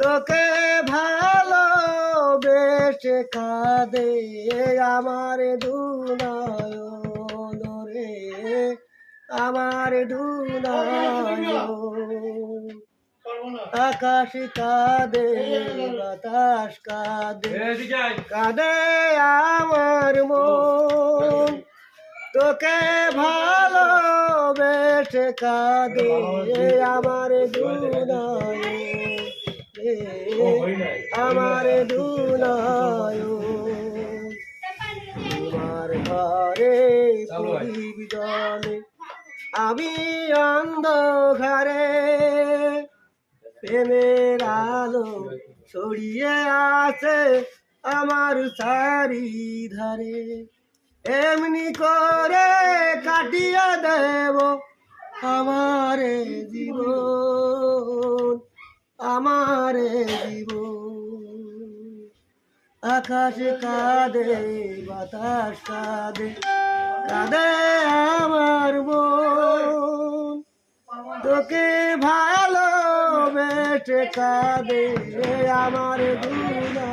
তোকে ভালোবেসে কাঁদে আমার দুনয়ন রে, আমার দুনয়ন। আকাশ কাঁদে বাতাস কাঁদে, কাঁদে আমার মন। তোকে ভালোবেসে কাঁদে আমার দুনয়ন, আমার দুনয়ন। তোমার ঘরে প্রদীপ জ্বলে, আমি অন্ধকারে, প্রেমের আলো ছড়িয়ে আছে আমার চারিধারে। এমনি করে কাটিয়ে দেব আমারে জীবন, আমারে জীবন। আকাশ কাঁদে বাতাস কাঁদে, কাঁদে আমার মন। তোকে ভালোবেসে কাঁদে আমার দুনিয়া।